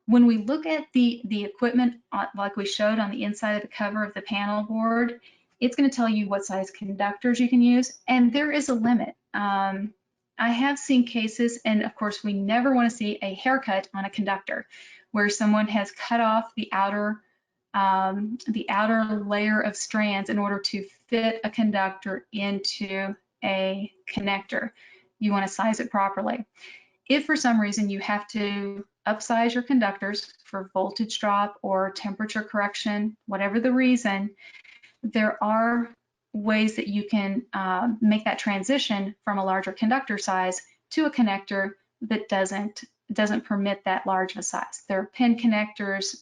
When we look at the equipment, like we showed on the inside of the cover of the panel board, it's going to tell you what size conductors you can use, and there is a limit. I have seen cases, and of course we never want to see a haircut on a conductor where someone has cut off the outer layer of strands in order to fit a conductor into a connector. You want to size it properly. If for some reason you have to upsize your conductors for voltage drop or temperature correction, whatever the reason, there are ways that you can make that transition from a larger conductor size to a connector that doesn't permit that large of a size. There are pin connectors.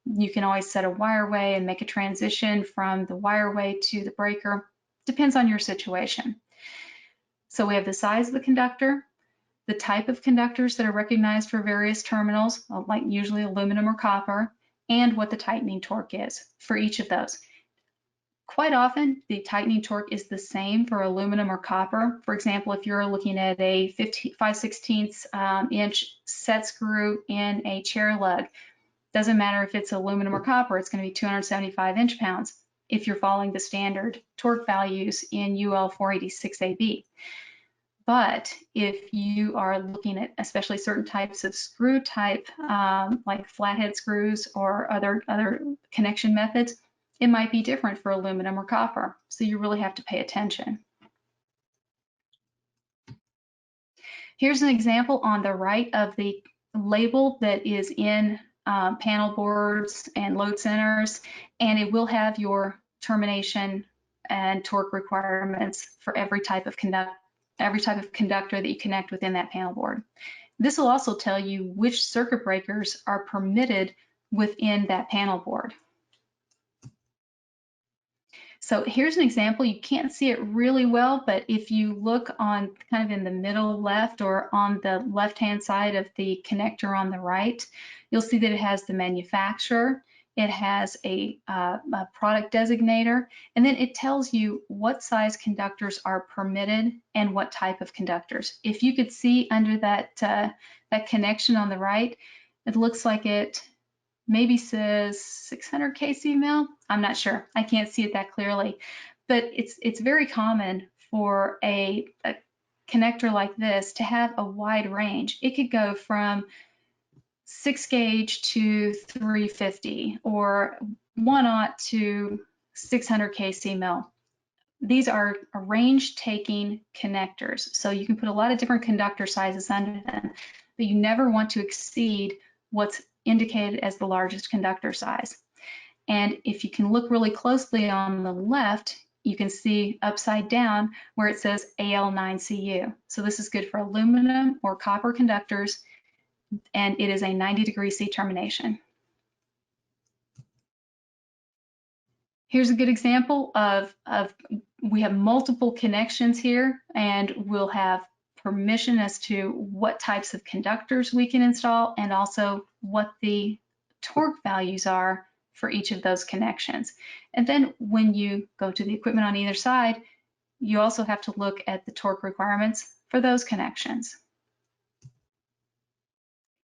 You can always set a wire way and make a transition from the wire way to the breaker. Depends on your situation. So we have the size of the conductor, the type of conductors that are recognized for various terminals, like usually aluminum or copper, and what the tightening torque is for each of those. Quite often, the tightening torque is the same for aluminum or copper. For example, if you're looking at a 5/16 inch set screw in a chair lug, doesn't matter if it's aluminum or copper, it's going to be 275 inch-pounds if you're following the standard torque values in UL 486AB. But if you are looking at especially certain types of screw type, like flathead screws or other connection methods, it might be different for aluminum or copper. So you really have to pay attention. Here's an example on the right of the label that is in panel boards and load centers, and it will have your termination and torque requirements for every type of conductor that you connect within that panel board. This will also tell you which circuit breakers are permitted within that panel board. So here's an example. You can't see it really well, but if you look on kind of in the middle left or on the left-hand side of the connector on the right, you'll see that it has the manufacturer, it has a product designator, and then it tells you what size conductors are permitted and what type of conductors. If you could see under that connection on the right, it looks like it maybe says 600 kc mil. I'm not sure. I can't see it that clearly, but it's very common for a connector like this to have a wide range. It could go from 6 gauge to 350 or 1/0 to 600 kc mil. These are range-taking connectors, so you can put a lot of different conductor sizes under them, but you never want to exceed what's indicated as the largest conductor size. And if you can look really closely on the left, you can see upside down where it says AL9CU. So this is good for aluminum or copper conductors, and it is a 90-degree C termination. Here's a good example of we have multiple connections here, and we'll have permission as to what types of conductors we can install and also what the torque values are for each of those connections. And then when you go to the equipment on either side, you also have to look at the torque requirements for those connections.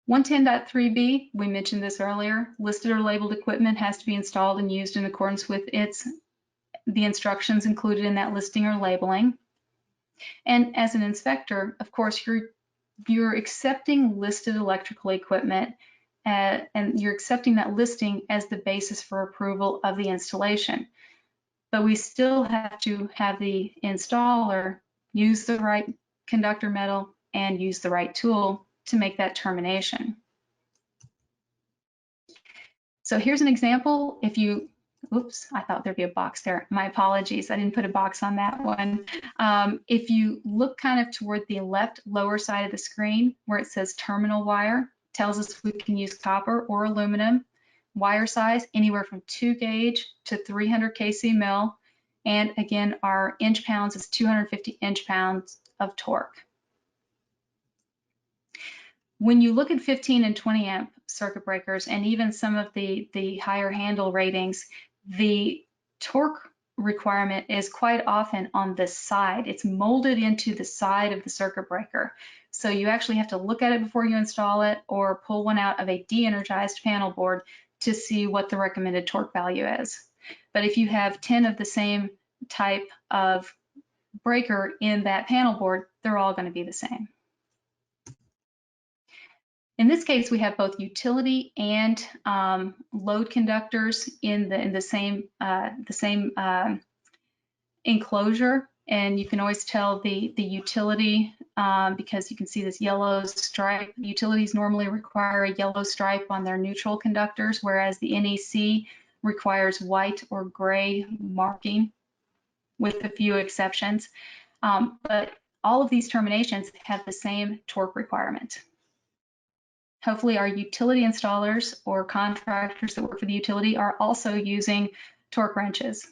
110.3b, we mentioned this earlier, listed or labeled equipment has to be installed and used in accordance with the instructions included in that listing or labeling. And as an inspector, of course, you're accepting listed electrical equipment and you're accepting that listing as the basis for approval of the installation. But we still have to have the installer use the right conductor metal and use the right tool to make that termination. So here's an example. If you, oops, I thought there'd be a box there. My apologies, I didn't put a box on that one. If you look kind of toward the left lower side of the screen where it says terminal wire, tells us we can use copper or aluminum. Wire size anywhere from 2 gauge to 300 kc mil. And again, our inch-pounds is 250 inch-pounds of torque. When you look at 15 and 20 amp circuit breakers and even some of the higher handle ratings, the torque requirement is quite often on the side. It's molded into the side of the circuit breaker. So you actually have to look at it before you install it or pull one out of a de-energized panel board to see what the recommended torque value is. But if you have 10 of the same type of breaker in that panel board, they're all going to be the same. In this case, we have both utility and load conductors in the same enclosure, and you can always tell the utility because you can see this yellow stripe. Utilities normally require a yellow stripe on their neutral conductors, whereas the NEC requires white or gray marking, with a few exceptions. But all of these terminations have the same torque requirement. Hopefully our utility installers or contractors that work for the utility are also using torque wrenches.